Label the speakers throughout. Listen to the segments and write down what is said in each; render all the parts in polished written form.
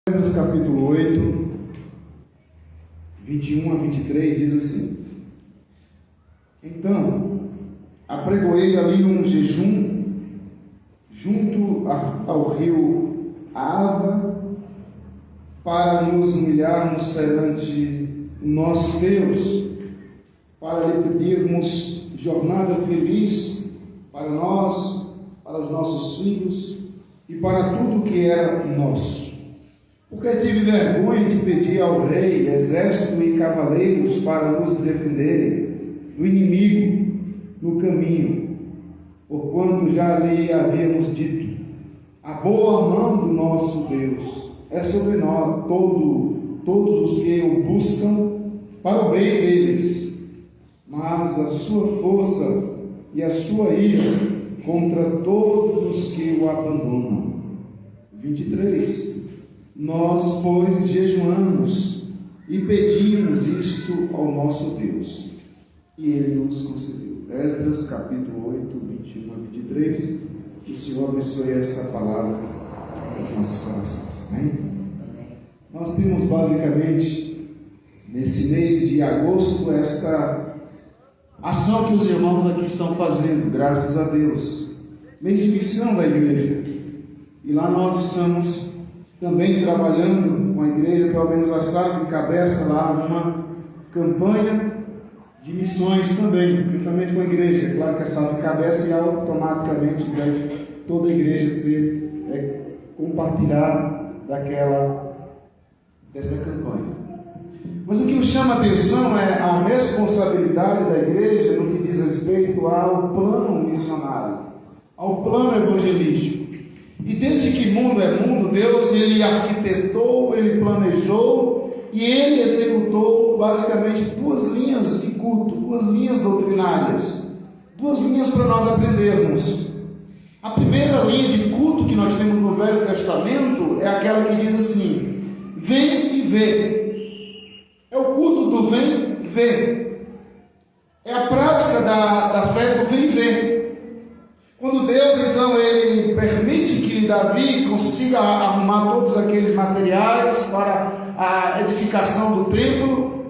Speaker 1: Efésios capítulo 8, 21 a 23 diz assim: Então, apregoei ali um jejum junto ao rio Ava, para nos humilharmos perante o nosso Deus, para lhe pedirmos jornada feliz para nós, para os nossos filhos e para tudo que era nosso. Porque tive vergonha de pedir ao rei exército e cavaleiros para nos defenderem do inimigo no caminho, porquanto já lhe havíamos dito: a boa mão do nosso Deus é sobre nós, todos os que o buscam para o bem deles, mas a sua força e a sua ira contra todos os que o abandonam. 23. Nós, pois, jejuamos e pedimos isto ao nosso Deus, e Ele nos concedeu. Esdras, capítulo 8, 21 a 23. Que o Senhor abençoe essa palavra nos nossos corações. Amém? Nós temos basicamente, nesse mês de agosto, esta ação que os irmãos aqui estão fazendo, graças a Deus. Mês de missão da igreja. E lá nós estamos também trabalhando com a igreja, pelo menos a SAP encabeça lá uma campanha de missões também, juntamente com a igreja. É claro que a SAP encabeça e automaticamente deve toda a igreja ser compartilhar dessa campanha. Mas o que nos chama a atenção é a responsabilidade da igreja no que diz respeito ao plano missionário, ao plano evangelístico. E desde que mundo é mundo, Deus, Ele arquitetou, Ele planejou e Ele executou basicamente duas linhas de culto, duas linhas doutrinárias, duas linhas para nós aprendermos. A primeira linha de culto que nós temos no Velho Testamento é aquela que diz assim: vem e vê. É o culto do vem e vê. É a prática da fé do vem e vê. Quando Deus, então, Ele permite que Davi consiga arrumar todos aqueles materiais para a edificação do templo,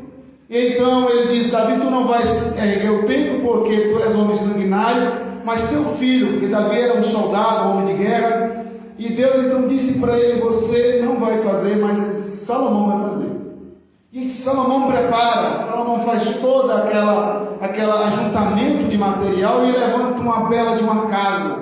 Speaker 1: e então Ele diz: Davi, tu não vais erguer o templo porque tu és homem sanguinário, mas teu filho, porque Davi era um soldado, um homem de guerra, e Deus então disse para ele: você não vai fazer, mas Salomão vai fazer. E Salomão prepara, Salomão faz toda aquela ajuntamento de material e levanta uma bela de uma casa,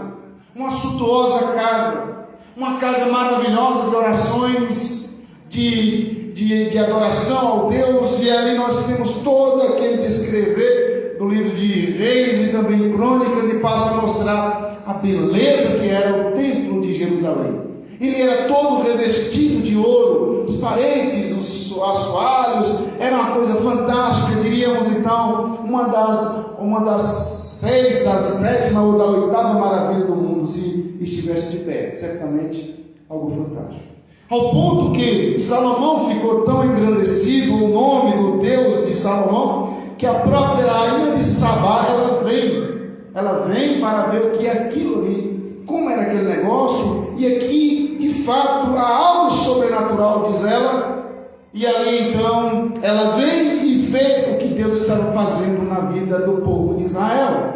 Speaker 1: uma suntuosa casa, uma casa maravilhosa de orações, de adoração ao Deus. E ali nós temos todo aquele descrever do livro de Reis e também Crônicas, e passa a mostrar a beleza que era o templo de Jerusalém. Ele era todo revestido de ouro, as paredes, os assoalhos, era uma coisa fantástica, diríamos então, uma das 6, da 7ª ou da 8ª maravilha do mundo, se estivesse de pé, certamente algo fantástico. Ao ponto que Salomão ficou tão engrandecido, o nome do Deus de Salomão, que a própria rainha de Sabá, ela vem para ver o que é aquilo ali, como era aquele negócio, e aqui, de fato, há algo sobrenatural, diz ela, e ali então, ela vem e vê o que Deus estava fazendo na vida do povo de Israel,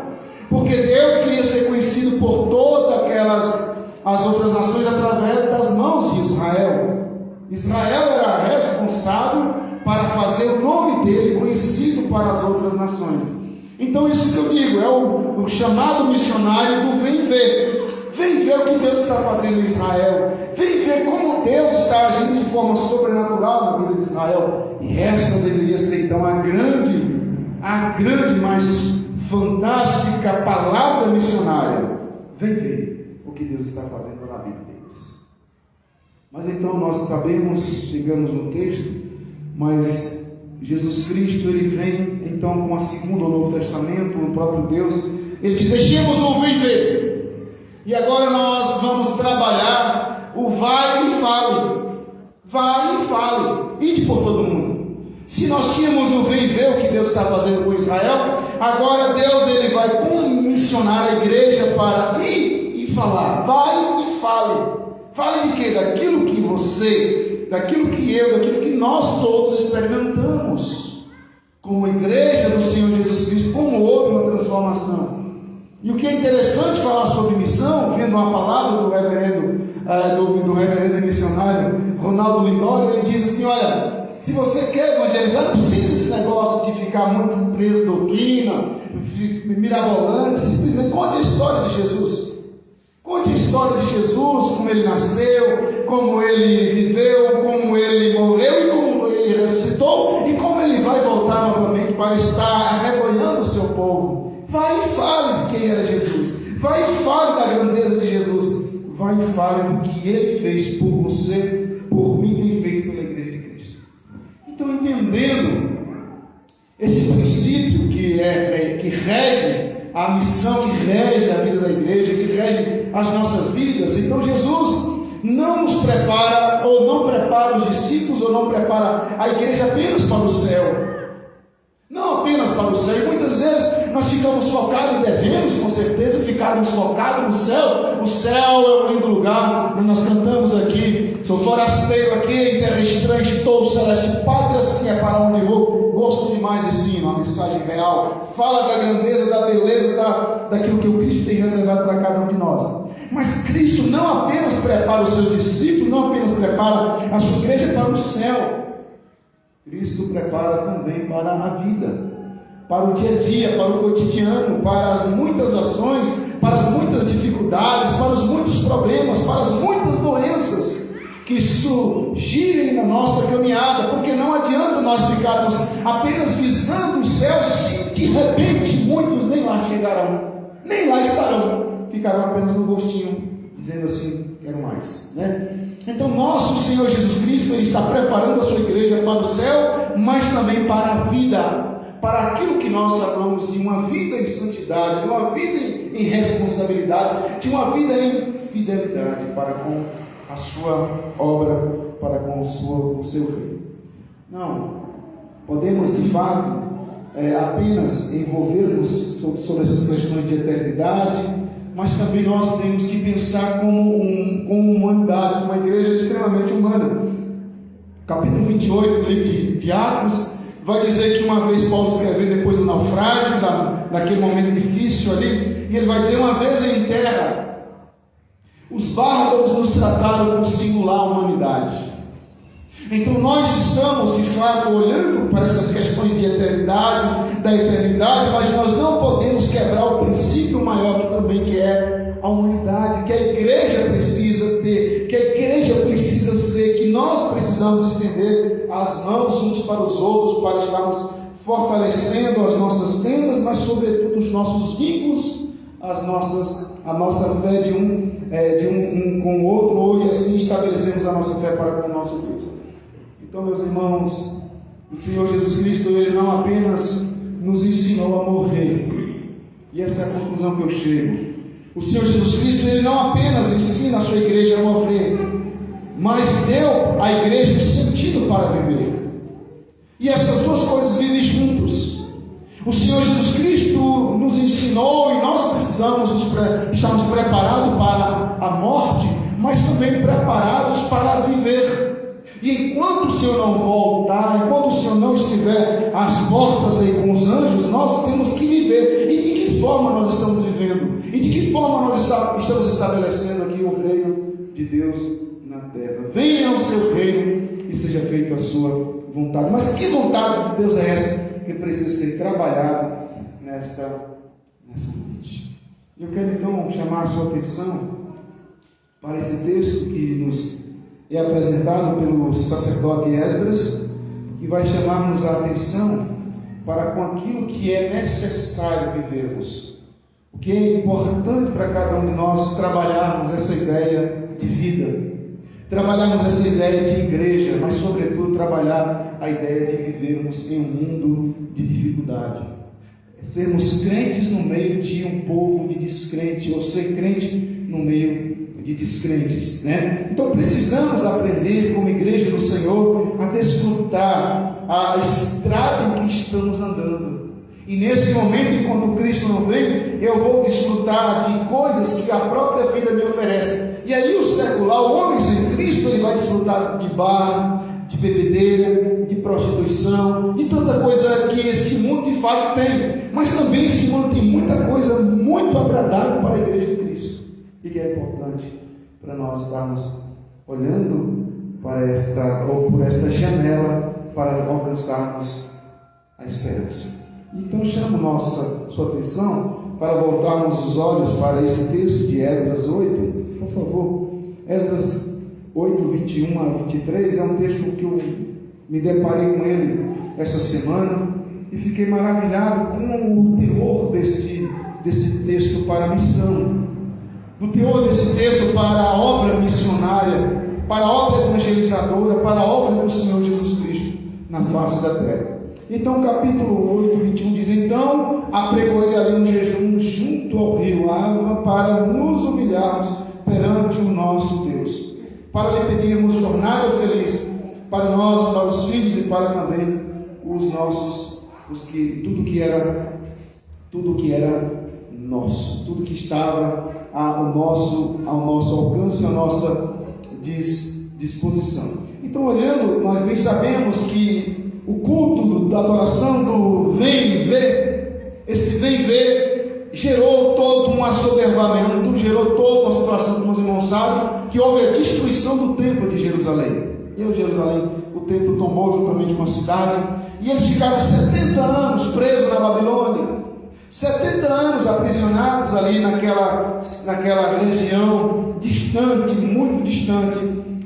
Speaker 1: porque Deus queria ser conhecido por todas as outras nações através das mãos de Israel. Israel era responsável para fazer o nome dele conhecido para as outras nações. Então isso que eu digo, é o chamado missionário do vem ver. Vem ver o que Deus está fazendo em Israel. Vem ver como Deus está agindo de forma sobrenatural na vida de Israel. E essa deveria ser então a grande, mais fantástica palavra missionária. Vem ver o que Deus está fazendo na vida deles. Mas então nós sabemos, chegamos no texto, mas Jesus Cristo, Ele vem então com a segunda do Novo Testamento, o próprio Deus, Ele diz: deixemos o vir ver. E agora nós vamos trabalhar o vai e fale. Vai e fale. Ide por todo mundo. Se nós tínhamos o vir e ver o que Deus está fazendo com Israel, agora Deus, Ele vai comissionar a igreja para ir e falar. Vai e fale. Fale de quê? Daquilo que você daquilo que nós todos experimentamos como igreja do Senhor Jesus Cristo, como houve uma transformação. E o que é interessante falar sobre missão, vendo uma palavra do reverendo missionário Ronaldo Lindório, ele diz assim: olha, se você quer evangelizar, não precisa desse negócio de ficar muito preso em doutrina, mirabolante. Simplesmente conte a história de Jesus. Conte a história de Jesus, como ele nasceu, como ele viveu, como ele morreu e como ele ressuscitou e como ele vai voltar novamente para estar arrebanhando o seu povo. Vai e fale de quem era Jesus. Vai e fale da grandeza de Jesus. Vai e fale do que ele fez por você, por mim, tem feito pela igreja de Cristo. Então, entendendo esse princípio que rege a missão, que rege a vida da igreja, que rege as nossas vidas, então Jesus não nos prepara, ou não prepara os discípulos, ou não prepara a igreja apenas para o céu. Não apenas para o céu. E muitas vezes nós ficamos focados, e devemos com certeza ficarmos focados no céu. O céu é um lindo lugar. Nós cantamos aqui: sou forasteiro aqui em terra estranha, estou celeste pátria, assim é para onde vou. Gosto demais desse hino, uma mensagem real. Fala da grandeza, da beleza, daquilo que o Cristo tem reservado para cada um de nós. Mas Cristo não apenas prepara os seus discípulos, não apenas prepara a sua igreja para o céu. Cristo prepara também para a vida, para o dia a dia, para o cotidiano, para as muitas ações, para as muitas dificuldades, para os muitos problemas, para as muitas doenças que surgirem na nossa caminhada, porque não adianta nós ficarmos apenas visando o céu, se de repente muitos nem lá chegarão, nem lá estarão, ficarão apenas no gostinho, dizendo assim: quero mais, né? Então nosso Senhor Jesus Cristo, Ele está preparando a sua igreja para o céu, mas também para a vida, para aquilo que nós chamamos de uma vida em santidade, de uma vida em responsabilidade, de uma vida em fidelidade para com a sua obra, para com o seu reino. Não podemos de fato apenas envolver-nos sobre essas questões de eternidade, mas também nós temos que pensar como humanidade, como uma igreja extremamente humana. Capítulo 28 do livro de Atos vai dizer que uma vez Paulo escreveu depois do naufrágio, daquele momento difícil ali, e ele vai dizer: uma vez em terra, os bárbaros nos trataram com singular humanidade. Então nós estamos de fato olhando para essas questões de eternidade, da eternidade, mas nós não podemos quebrar o princípio maior que também que é a humanidade, que a igreja precisa ter, que a igreja precisa ser, que nós precisamos estender as mãos uns para os outros, para estarmos fortalecendo as nossas tendas, mas sobretudo os nossos vínculos, a nossa fé de um com o outro, e assim estabelecemos a nossa fé para com o nosso Deus. Então, meus irmãos, o Senhor Jesus Cristo, Ele não apenas nos ensinou a morrer, e essa é a conclusão que eu chego. O Senhor Jesus Cristo, Ele não apenas ensina a sua igreja a morrer, mas deu à igreja um sentido para viver. E essas duas coisas vivem juntos. O Senhor Jesus Cristo nos ensinou, e nós precisamos estarmos preparados para a morte, mas também preparados para viver. E enquanto o Senhor não voltar, enquanto o Senhor não estiver às portas aí com os anjos, nós temos que viver. E de que forma nós estamos vivendo? E de que forma nós estamos estabelecendo aqui o reino de Deus na terra? Venha o seu reino e seja feita a sua vontade. Mas que vontade de Deus é essa que precisa ser trabalhada nesta noite? Eu quero então chamar a sua atenção para esse texto que nos é apresentado pelo sacerdote Esdras, que vai chamar-nos a atenção para com aquilo que é necessário vivermos. O que é importante para cada um de nós trabalharmos essa ideia de vida, trabalharmos essa ideia de igreja, mas sobretudo trabalhar a ideia de vivermos em um mundo de dificuldade. Sermos crentes no meio de um povo de descrente, ou ser crente no meio de descrentes, né? Então precisamos aprender como igreja do Senhor a desfrutar a estrada em que estamos andando. E nesse momento, enquanto Cristo não vem, eu vou desfrutar desfrutar de coisas que a própria vida me oferece. E aí o secular, o homem sem Cristo, ele vai desfrutar de bar, de bebedeira, de prostituição, de tanta coisa que este mundo de fato tem. Mas também esse mundo tem muita coisa muito agradável para a igreja de Cristo. E que é importante para nós estarmos olhando para por esta janela para alcançarmos a esperança. Então chamo sua atenção para voltarmos os olhos para esse texto de Esdras 8, por favor. Esdras 8, 21 a 23 é um texto que eu me deparei com ele esta semana e fiquei maravilhado com o teor desse texto para a missão, do teor desse texto para a obra missionária, para a obra evangelizadora, para a obra do Senhor Jesus Cristo na face da terra. Então, capítulo 8, 21 diz: então apregoei ali um jejum junto ao rio Ava para nos humilharmos perante o nosso Deus, para lhe pedirmos jornada feliz para nós, para os filhos e para também os nossos, tudo que era nosso, tudo que estava ao nosso alcance, à nossa disposição. Então, olhando, nós bem sabemos que o culto da adoração do vem e vê, esse vem e vê gerou todo um assoberbamento, gerou toda uma situação, como os irmãos sabem, que houve a destruição do templo de Jerusalém. E Jerusalém, o templo tombou juntamente com a cidade, e eles ficaram 70 anos presos na Babilônia, 70 anos aprisionados ali naquela região distante, muito distante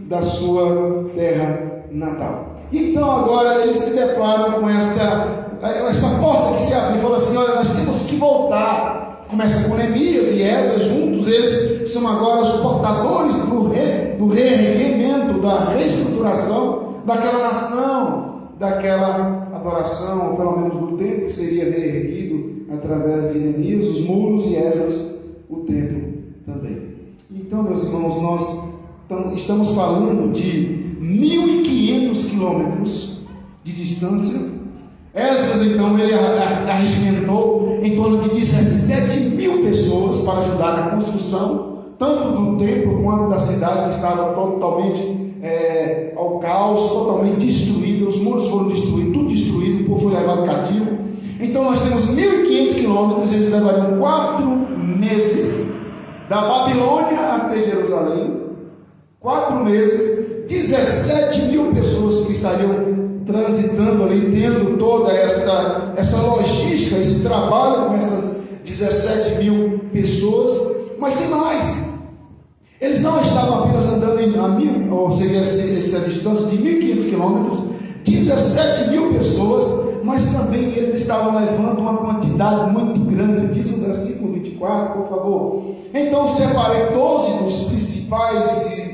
Speaker 1: da sua terra natal. Então agora eles se deparam com essa porta que se abre e fala assim: olha, nós temos que voltar. Começa com Neemias e Esdras juntos, eles são agora os portadores do reerguimento, da reestruturação daquela nação, daquela adoração, ou pelo menos do templo que seria reerguido através de Neemias, os muros, e Esdras, o templo também. Então, meus irmãos, nós estamos falando de 1.500 quilômetros de distância. Esdras, então, ele arregimentou em torno de 17.000 pessoas para ajudar na construção, tanto do templo quanto da cidade, que estava totalmente ao caos, totalmente destruída. Os muros foram destruídos, tudo destruído, o povo foi levado cativo. Então nós temos 1.500 quilômetros, eles levariam 4 meses, da Babilônia até Jerusalém, 4 meses, 17.000 pessoas que estariam transitando ali, tendo toda essa logística, esse trabalho com essas 17.000 pessoas. Mas tem mais, eles não estavam apenas andando ou seria essa distância de 1.500 quilômetros, 17.000 pessoas, mas também eles estavam levando uma quantidade muito grande. Diz o versículo 24, por favor. Então separei 12 dos principais,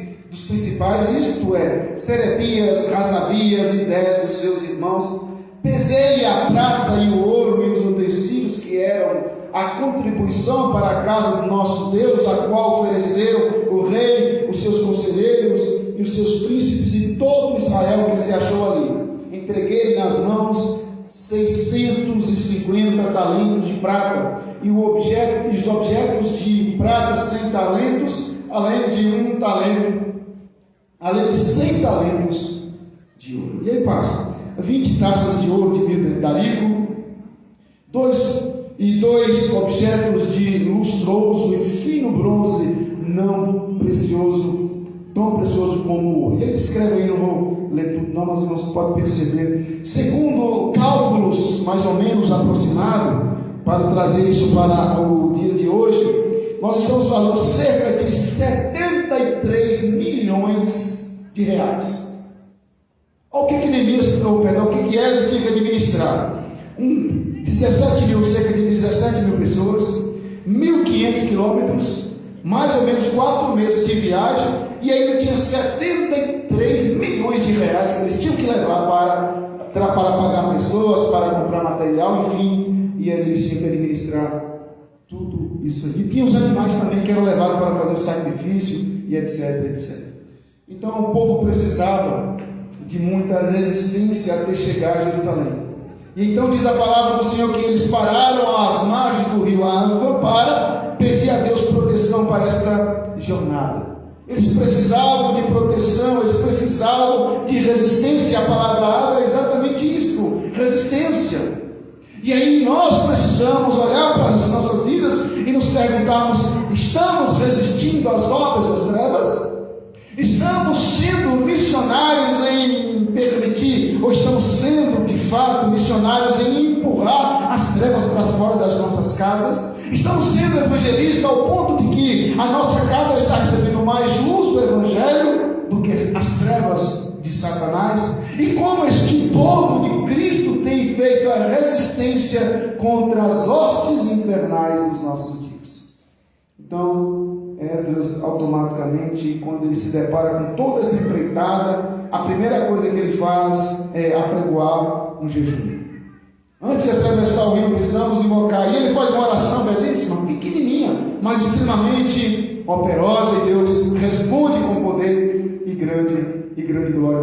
Speaker 1: isto é, Serebias, Razabias e 10 dos seus irmãos. Pesei a prata e o ouro e os utensílios que eram a contribuição para a casa do nosso Deus, a qual ofereceram o rei, os seus conselheiros e os seus príncipes e todo Israel que se achou ali. Entreguei-lhe nas mãos 650 talentos de prata e os objetos de prata 100 talentos, além de 100 talentos de ouro. E aí passa 20 taças de ouro de vidro darico, 2 objetos de lustroso e fino bronze, não precioso, tão precioso como o ouro. E ele escreve aí, não vou ler tudo não, mas irmãos podem perceber, segundo cálculos mais ou menos aproximados, para trazer isso para o dia de hoje, nós estamos falando cerca de 73 milhões de reais. Olha o que Esdras tinha que administrar. 17.000, cerca de 17.000 pessoas, 1.500 quilômetros, mais ou menos 4 meses de viagem, e ainda tinha 73 milhões de reais que eles tinham que levar para pagar pessoas, para comprar material, enfim, e eles tinham que administrar tudo isso aqui. Tinha os animais também que eram levados para fazer o sacrifício, e etc, etc. Então o povo precisava de muita resistência até chegar a Jerusalém. E então diz a palavra do Senhor que eles pararam às margens do rio Ava para pedir jornada. Eles precisavam de proteção, eles precisavam de resistência. A palavra é exatamente isso, resistência. E aí nós precisamos olhar para as nossas vidas e nos perguntarmos: estamos resistindo às obras das trevas? Estamos sendo missionários em permitir, ou estamos sendo de fato missionários em empurrar as trevas para fora das nossas casas? Estamos sendo evangelistas ao ponto de que a nossa casa está recebendo mais luz do Evangelho do que as trevas de Satanás? E como este povo de Cristo tem feito a resistência contra as hostes infernais dos nossos dias? Então, Esdras, automaticamente, quando ele se depara com toda essa empreitada, a primeira coisa que ele faz é apregoar um jejum. Antes de atravessar o rio, precisamos invocar. E ele faz uma oração belíssima, pequenininha, mas extremamente operosa, e Deus responde com poder e grande glória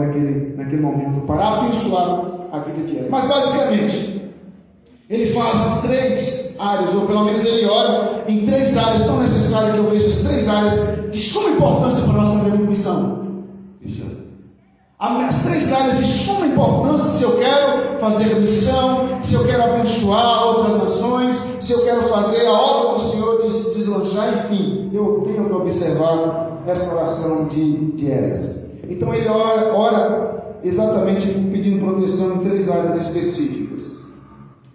Speaker 1: naquele momento, para abençoar a vida de Esdras. Mas basicamente, ele faz 3 áreas, ou pelo menos ele ora em 3 áreas tão necessárias, que eu vejo as 3 áreas de suma importância para nós fazermos missão. As 3 áreas de suma importância, se eu quero fazer missão, se eu quero abençoar outras nações, se eu quero fazer a obra do Senhor deslanchar, enfim, eu tenho que observar essa oração de Esdras. Então ele ora exatamente pedindo proteção em 3 áreas específicas.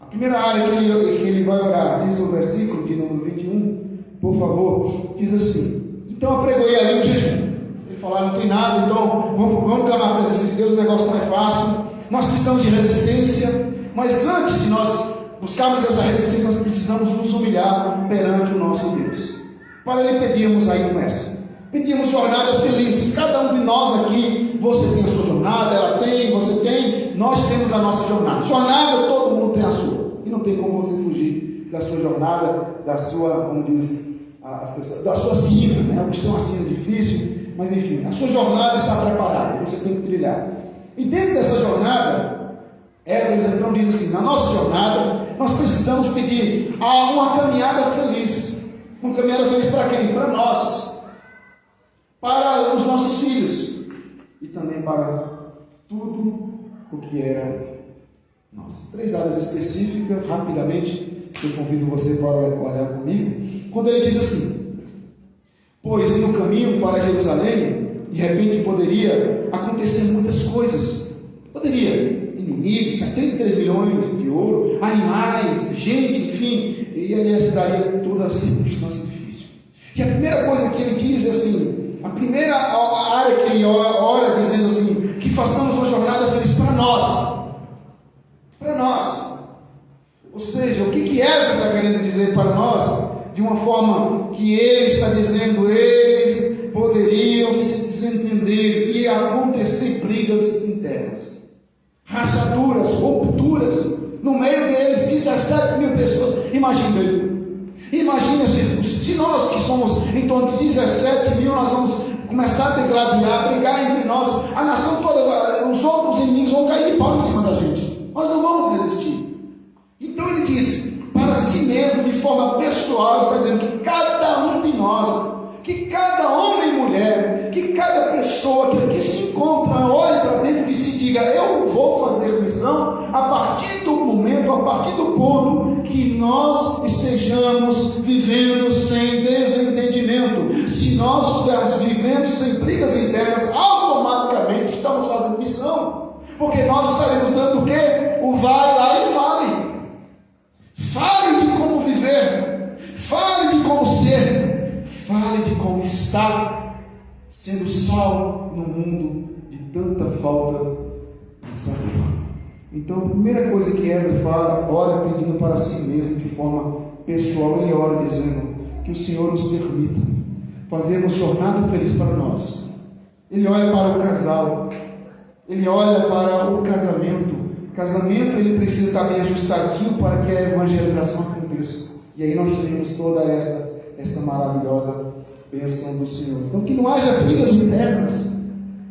Speaker 1: A primeira área que ele vai orar, diz o versículo de número 21, por favor, diz assim: então apregoei ali um jejum. Ele falou: não tem nada, então vamos clamar a presença de Deus, o negócio não é fácil, nós precisamos de resistência, mas antes de nós buscarmos essa resistência, nós precisamos nos humilhar perante o nosso Deus. Para ele pedíamos aí começa. Pedimos jornada feliz. Cada um de nós aqui, você tem a sua jornada, ela tem, você tem, nós temos a nossa jornada. Jornada, todo mundo tem a sua. E não tem como você fugir da sua jornada, da sua, como diz as pessoas, da sua sina, né? Alguns têm uma sina difícil, mas enfim, a sua jornada está preparada, você tem que trilhar. E dentro dessa jornada, Esdras então diz assim: na nossa jornada, nós precisamos pedir uma caminhada feliz. Uma caminhada feliz para quem? Para nós. Para os nossos filhos e também para tudo o que era nosso. 3 áreas específicas, rapidamente, eu convido você para olhar comigo. Quando ele diz assim: pois no caminho para Jerusalém, de repente poderia acontecer muitas coisas. Poderia, inimigos, 73 milhões de ouro, animais, gente, enfim, e ali se daria toda a circunstância difícil. E a primeira coisa que ele diz é assim, a primeira área que ele ora dizendo assim, que façamos uma jornada feliz para nós. Para nós. Ou seja, o que Esdras está querendo dizer para nós? De uma forma que ele está dizendo, eles poderiam se desentender e acontecer brigas internas, rachaduras, rupturas, no meio deles, 17 mil pessoas. Imagina se nós que somos em torno de 17 mil, nós vamos começar a degladiar, brigar entre nós, a nação toda, os outros inimigos vão cair de pau em cima da gente, nós não vamos resistir. Então ele diz, para si mesmo, de forma pessoal, ele está dizendo que cada um de nós, que cada homem e mulher, que cada pessoa que aqui se encontra, olhe para dentro de si e diga, eu vou fazer missão a partir do momento, a partir do ponto que nós estejamos vivendo sem desentendimento. Se nós estivermos vivendo sem brigas internas, automaticamente estamos fazendo missão, porque nós estaremos dando o quê? O vai lá e fale. Fale de como viver, fale de como ser, fale de como estar sendo sal no mundo de tanta falta de sabor. Então, a primeira coisa que Esdras fala, ora pedindo para si mesmo de forma pessoal, ele ora dizendo que o Senhor nos permita fazermos jornada feliz para nós. Ele olha para o casal, ele olha para o casamento. O casamento ele precisa estar bem ajustadinho para que a evangelização aconteça. E aí nós temos toda essa maravilhosa bênção do Senhor. Então, que não haja brigas internas,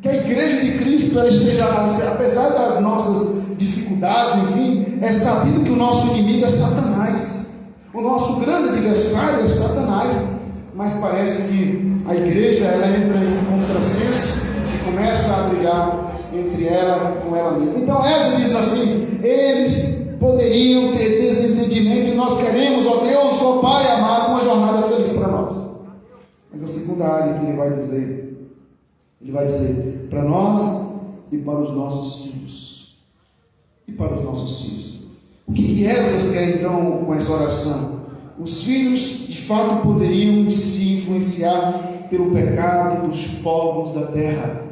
Speaker 1: que a igreja de Cristo ela esteja, apesar das nossas dificuldades, enfim, é sabido que o nosso inimigo é Satanás. O nosso grande adversário é Satanás. mas parece que a igreja ela entra em contrassenso e começa a brigar entre ela com ela mesma. Então Esdras diz assim: eles poderiam ter desentendimento e nós queremos, ó Deus, ó Pai amado, uma jornada feliz para nós. Mas a segunda área que ele vai dizer para nós e para os nossos filhos. E para os nossos filhos. O que Esdras quer então com essa oração? Os filhos de fato poderiam se influenciar pelo pecado dos povos da terra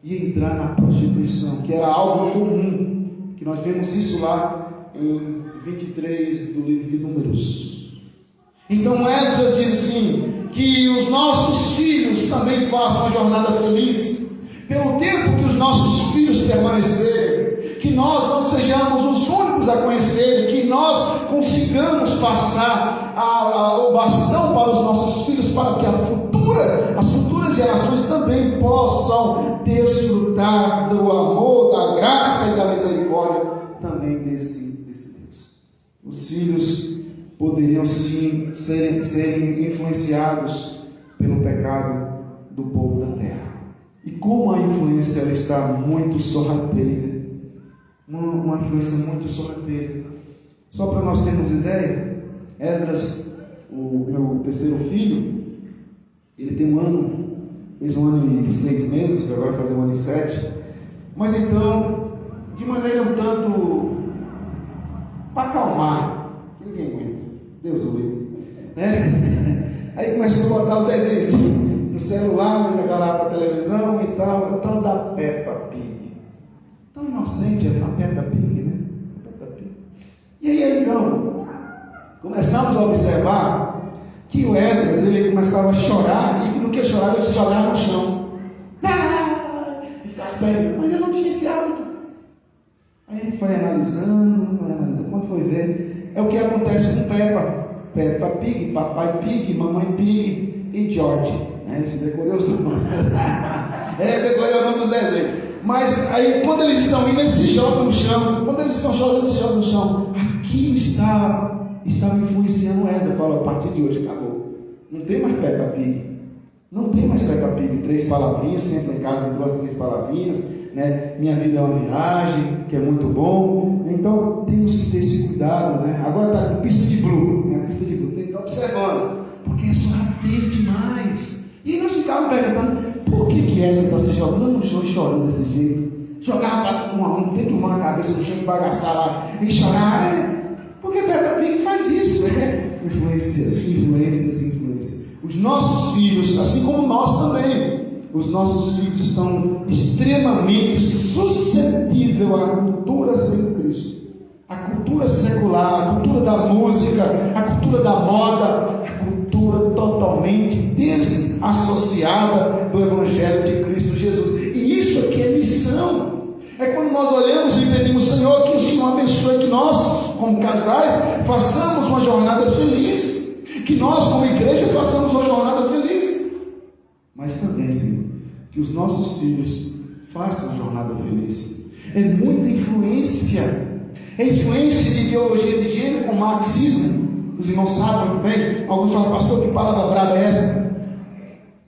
Speaker 1: e entrar na prostituição, que era algo comum, que nós vemos isso lá em 23 do livro de Números. Então Esdras diz assim, que os nossos filhos também façam a jornada feliz, pelo tempo que os nossos filhos permanecerem, que nós não sejamos os únicos a conhecerem, que nós consigamos passar o bastão para os nossos filhos, para que as futuras gerações também possam desfrutar do amor, da graça e da misericórdia também desse Deus. Os filhos poderiam sim serem influenciados pelo pecado do povo da terra. E como a influência ela está muito sorrateira, uma influência muito sorrateira. Só para nós termos ideia, Esdras, o meu terceiro filho, ele tem fez 1 ano e 6 meses, agora vai fazer 1 ano e 7. Mas então, de maneira um tanto para acalmar, que ninguém aguenta, Deus o livre, né? Aí começou a botar o desenho no celular, jogar lá para a televisão e tal, o tal da Peppa Pig. Tão inocente a Peppa Pig, né? Peppa Pig. E aí então, começamos a observar que o Esdras, ele começava a chorar, e que no que chorava ele se jogava no chão. E ficava esperando, mas ele não tinha esse hábito. Aí a gente foi analisando, quando foi ver, é o que acontece com Peppa Pig, Papai Pig, Mamãe Pig e George. A gente decorou os nomes. Decorei o nome dos desenhos. Mas aí quando eles estão indo, eles se jogam no chão. Quando eles estão chorando, eles se jogam no chão. Aquilo estava influenciando o Esdras. Fala, a partir de hoje acabou. Não tem mais Peppa Pig. Não tem mais Peppa Pig. 3 palavrinhas, senta em casa e 2, 3 palavrinhas. Né? Minha vida é uma viagem, que é muito bom. Então temos que ter esse cuidado. Né? Agora está com pista de blue. Né? Pista de blue. Tem que estar observando. Porque é sorrateiro demais. E aí nós ficávamos perguntando, por que Esdras está se jogando no chão e chorando desse jeito? Jogar não tem que tomar a cabeça no chão, esbagaçar lá e chorar, né? Porque Peppa Pig faz isso, né? Influências. Os nossos filhos, assim como nós também, os nossos filhos estão extremamente suscetíveis à cultura sem Cristo. A cultura secular, a cultura da música, a cultura da moda, totalmente desassociada do Evangelho de Cristo Jesus. E isso aqui é missão. É quando nós olhamos e pedimos, Senhor, que o Senhor abençoe, que nós, como casais, façamos uma jornada feliz, que nós, como igreja, façamos uma jornada feliz, mas também, Senhor, que os nossos filhos façam a jornada feliz. É muita influência, de ideologia de gênero com marxismo. Os irmãos sabem muito bem. Alguns falam, pastor, que palavra brava é essa?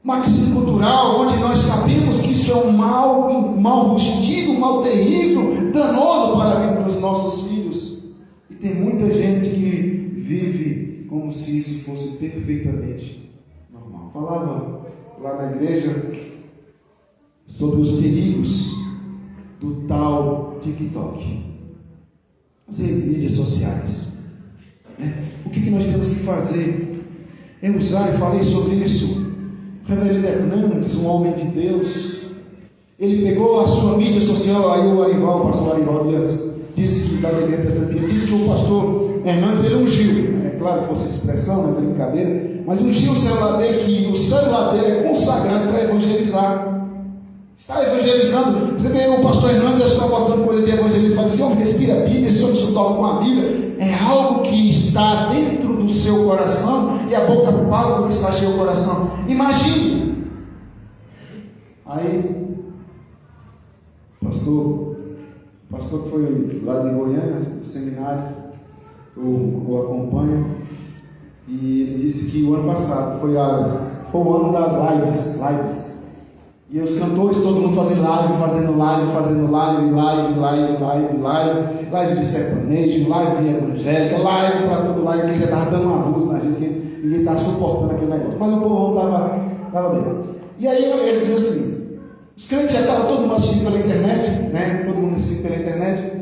Speaker 1: Marxismo cultural, onde nós sabemos que isso é um mal rustido, um mal terrível, danoso para a vida dos nossos filhos. E tem muita gente que vive como se isso fosse perfeitamente normal. Falava lá na igreja sobre os perigos do tal TikTok, as mídias sociais. O que nós temos que fazer é usar, e falei sobre isso, o reverendo Hernandes, um homem de Deus, ele pegou a sua mídia social, aí o pastor Arival disse que da igreja Presbiteriana, disse que o pastor Hernandes, ele ungiu, é claro que fosse expressão, não é brincadeira, mas ungiu o celular dele, que o celular dele é consagrado para evangelizar. Está evangelizando. Você vê o pastor Hernandes está botando coisa de evangelismo, fala assim, respira a Bíblia, esse homem se toca com a Bíblia. É algo que está dentro do seu coração, e a boca fala porque está cheio o coração. Imagine. Aí, pastor que foi lá de Goiânia, do seminário, eu acompanho, E ele disse que o ano passado foi o ano das lives. E os cantores, todo mundo fazendo live de sertanejo, live evangélica, live para todo lado, que ele já estava dando um abuso na gente, ninguém estava suportando aquele negócio. Mas o povo estava bem. E aí ele diz assim, os crentes já estavam todo mundo assistindo pela internet, né? Todo mundo assistindo pela internet.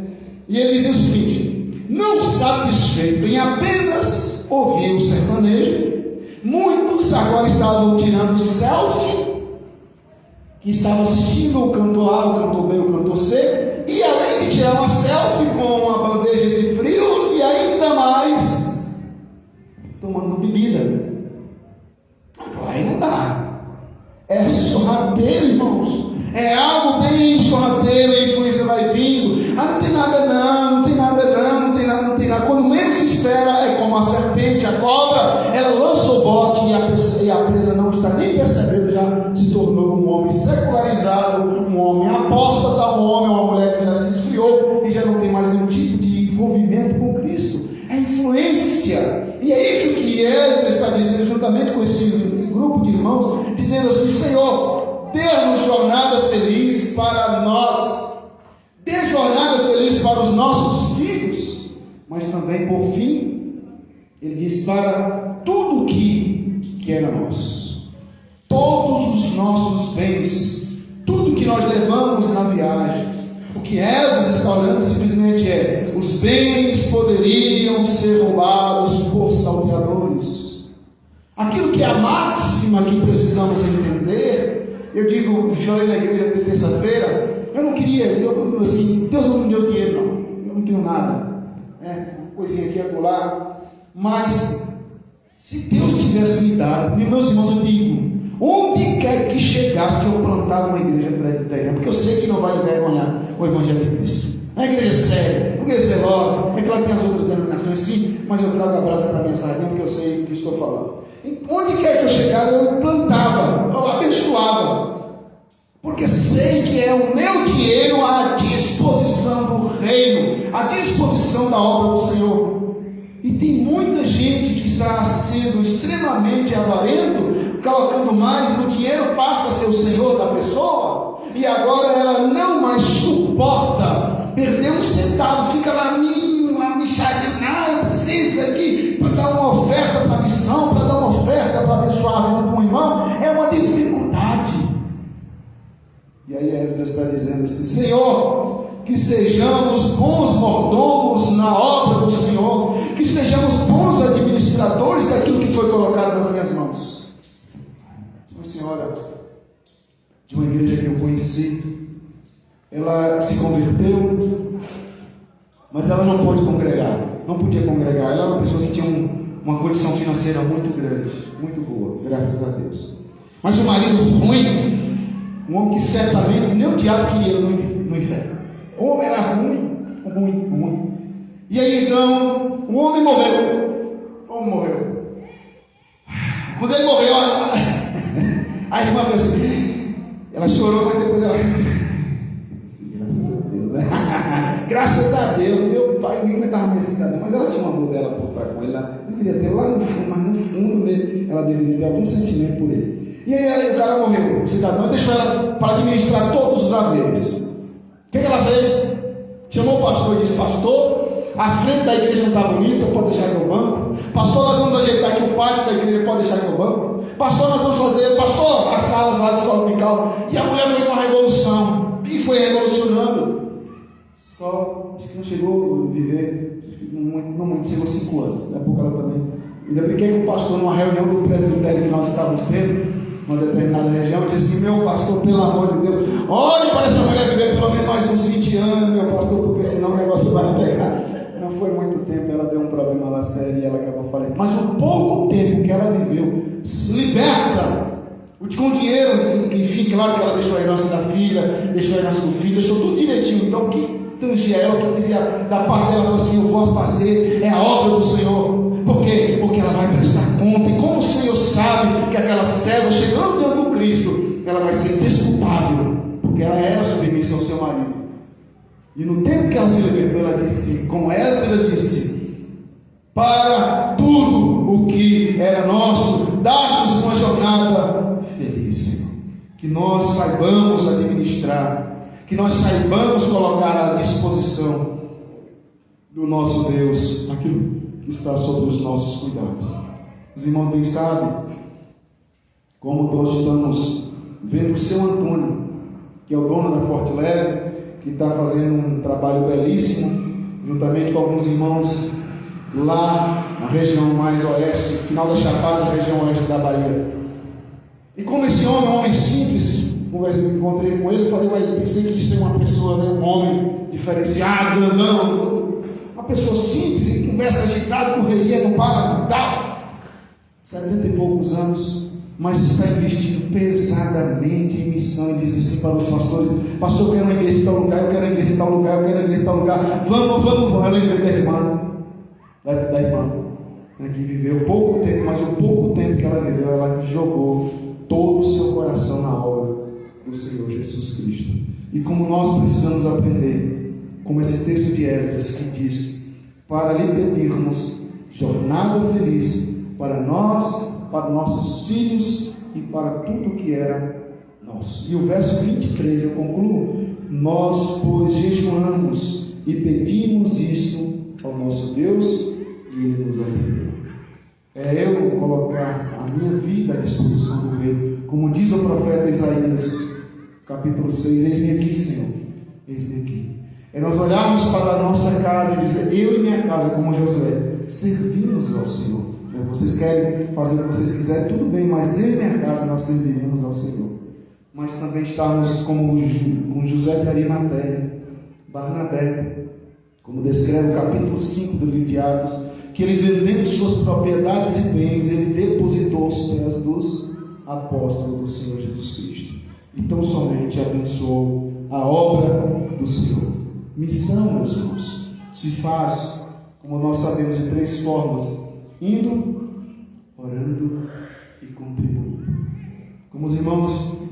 Speaker 1: E ele dizia o seguinte: não satisfeito em apenas ouvir o sertanejo, muitos agora estavam tirando selfie, que estavam assistindo o cantor A, o cantor B, o cantor C, e além de tirar uma selfie com uma bandeja de frios e ainda mais tomando bebida. Aí não dá. É sorrateiro, irmãos. É algo bem sorrateiro, a influência vai vindo. Não tem nada não. Quando menos se espera, é como a serpente, a cobra, ela lança o bote e a presa não está nem percebendo, já se tornou um homem secularizado, um homem apóstata, um homem, uma mulher que já se esfriou e já não tem mais nenhum tipo de envolvimento com Cristo. É influência. E é isso que Esdras está dizendo, juntamente com esse grupo de irmãos, dizendo assim: Senhor, dê-nos jornada feliz para nós, dê jornada feliz para os nossos filhos, mas também, por fim, ele diz, para tudo que era nosso, todos os nossos bens, tudo que nós levamos na viagem. O que Esdras está olhando simplesmente é: os bens poderiam ser roubados por salteadores. Aquilo que é a máxima que precisamos entender. Eu digo, falei na igreja de terça-feira, eu não queria, assim, Deus não me deu dinheiro, não, eu não tenho nada, uma coisinha aqui e acolá, mas se Deus tivesse me dado, meus irmãos, eu digo, onde quer que chegasse eu plantar uma igreja presbiteriana, porque eu sei que não vai envergonhar o Evangelho de Cristo. A igreja é séria, a igreja é zelosa, é claro que tem as outras denominações sim, mas eu trago a brasa para a minha sardinha, porque eu sei o que estou falando. Onde quer que eu chegar, eu plantava, eu abençoava, porque sei que é o meu dinheiro à disposição do reino, à disposição da obra do Senhor. E tem muita gente que está sendo extremamente avarento, colocando mais, o dinheiro passa a ser o senhor da pessoa, e agora ela não mais suporta perder um centavo, fica lá uma michadinha, eu preciso aqui para dar uma oferta para a missão, para dar uma oferta para abençoar a vida de um irmão, é uma dificuldade. E aí Esdras está dizendo assim: Senhor, que sejamos bons mordomos na obra do Senhor, que sejamos bons administradores daquilo que foi colocado nas minhas mãos. Uma senhora de uma igreja que eu conheci, ela se converteu, mas ela não pôde congregar, não podia congregar. Ela era uma pessoa que tinha uma condição financeira muito grande, muito boa, graças a Deus. Mas o marido ruim, um homem que certamente nem o diabo queria no inferno. O homem era ruim. E aí então, o homem morreu. Quando ele morreu, a irmã fez assim, ela chorou, mas depois ela... Graças a Deus, meu pai nem estava merecida, mas ela tinha uma amor dela por trás com ele, ela deveria ter lá no fundo, mas no fundo dele, ela deveria ter algum sentimento por ele. E aí o cara morreu, o cidadão deixou ela para administrar todos os haveres. O que ela fez? Chamou o pastor e disse: pastor, a frente da igreja não está bonita, pode deixar aqui o banco. Pastor, nós vamos ajeitar aqui o pátio da igreja, pode deixar aqui o banco. Pastor, nós vamos fazer, pastor, as salas lá de escola dominical. E a mulher fez uma revolução, e foi revolucionando. Só, acho que não chegou a viver, não chegou 5 anos. Daqui a pouco ela também. Ainda brinquei com o pastor numa reunião do presbitério que nós estávamos tendo, numa determinada região. Eu disse: meu pastor, pelo amor de Deus, olhe para essa mulher viver pelo menos mais uns 20 anos, meu pastor, porque senão o negócio vai pegar. Não foi muito tempo, ela deu um problema lá sério e ela acabou falando. Mas o pouco tempo que ela viveu, se liberta. Com dinheiro, enfim, claro que ela deixou a herança da filha, deixou a herança do filho, deixou tudo direitinho. Então o que tangia ela, o que dizia da parte dela, falou assim: eu vou fazer, é a obra do Senhor. Por quê? Porque ela vai prestar conta. E como o Senhor sabe que aquela serva, chegando diante do Cristo, ela vai ser desculpável, porque ela era submissa ao seu marido. E no tempo que ela se libertou, ela disse, como Esdras disse: para tudo o que era nosso, dá-nos uma jornada feliz, Senhor. Que nós saibamos administrar, que nós saibamos colocar à disposição do nosso Deus aquilo que está sobre os nossos cuidados. Os irmãos bem sabem como nós estamos vendo o seu Antônio, que é o dono da Forte Leve, que está fazendo um trabalho belíssimo, juntamente com alguns irmãos lá na região mais oeste, final da Chapada, região oeste da Bahia. E como esse homem é um homem simples, encontrei com ele, falei, pensei que ia ser uma pessoa, né, um homem diferenciado, grandão, uma pessoa simples, que conversa agitada, correria, não para, tal. 70 e poucos anos, mas está investindo pesadamente em missão. E diz assim para os pastores: pastor, eu quero uma igreja em tal lugar, eu quero uma igreja em tal lugar, eu quero uma igreja em tal lugar. Vamos. Eu lembrei da irmã, né, que viveu pouco tempo, mas o pouco tempo que ela viveu, ela jogou todo o seu coração na obra do Senhor Jesus Cristo. E como nós precisamos aprender, como esse texto de Esdras que diz, para lhe pedirmos jornada feliz para nós, para nossos filhos e para tudo que era nosso. E o verso 23 eu concluo: nós, pois, jejuamos e pedimos isto ao nosso Deus, e Ele nos atendeu. É eu colocar a minha vida à disposição do Rei, como diz o profeta Isaías, capítulo 6, eis-me aqui, Senhor, eis-me aqui. É nós olharmos para a nossa casa e dizer: eu e minha casa, como Josué, servimos ao Senhor. Vocês querem fazer o que vocês quiserem, tudo bem, mas eu e minha casa nós serviremos ao Senhor. Mas também estamos como com José de Arimateia, Barnabé, como descreve o capítulo 5 do livro de Atos, que ele, vendendo suas propriedades e bens, ele depositou aos pés dos apóstolos do Senhor Jesus Cristo. Então somente abençoou a obra do Senhor. Missão, meus irmãos, se faz, como nós sabemos, de 3 formas: indo, orando e contribuindo. Como os irmãos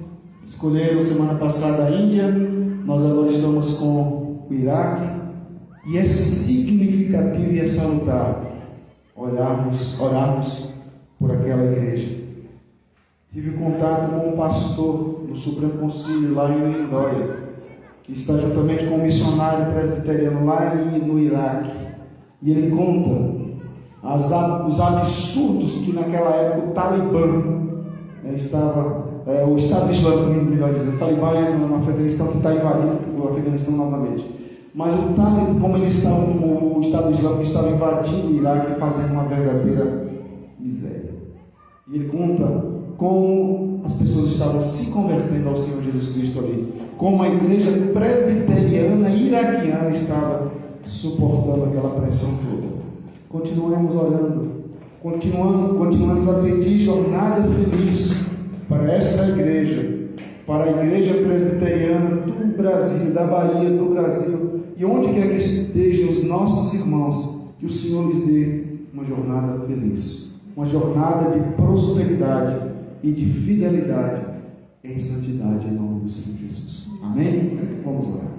Speaker 1: escolheram semana passada a Índia, nós agora estamos com o Iraque, e é significativo e é salutar orarmos por aquela igreja. Tive contato com um pastor no Supremo Concílio lá em Lindóia, que está juntamente com um missionário presbiteriano lá no Iraque, e ele conta os absurdos que naquela época o Talibã estava, o Estado Islâmico, melhor dizendo, o Talibã é no Afeganistão, que está invadindo o Afeganistão novamente. Mas o Talibã, como o Estado Islâmico estava invadindo o Iraque e fazendo uma verdadeira miséria. E ele conta como as pessoas estavam se convertendo ao Senhor Jesus Cristo ali, como a igreja presbiteriana iraquiana estava suportando aquela pressão toda. Continuemos orando, continuamos a pedir jornada feliz para essa igreja, para a igreja presbiteriana do Brasil, da Bahia, do Brasil, e onde quer que estejam os nossos irmãos, que o Senhor lhes dê uma jornada feliz, uma jornada de prosperidade e de fidelidade em santidade, em nome do Senhor Jesus. Amém? Vamos orar.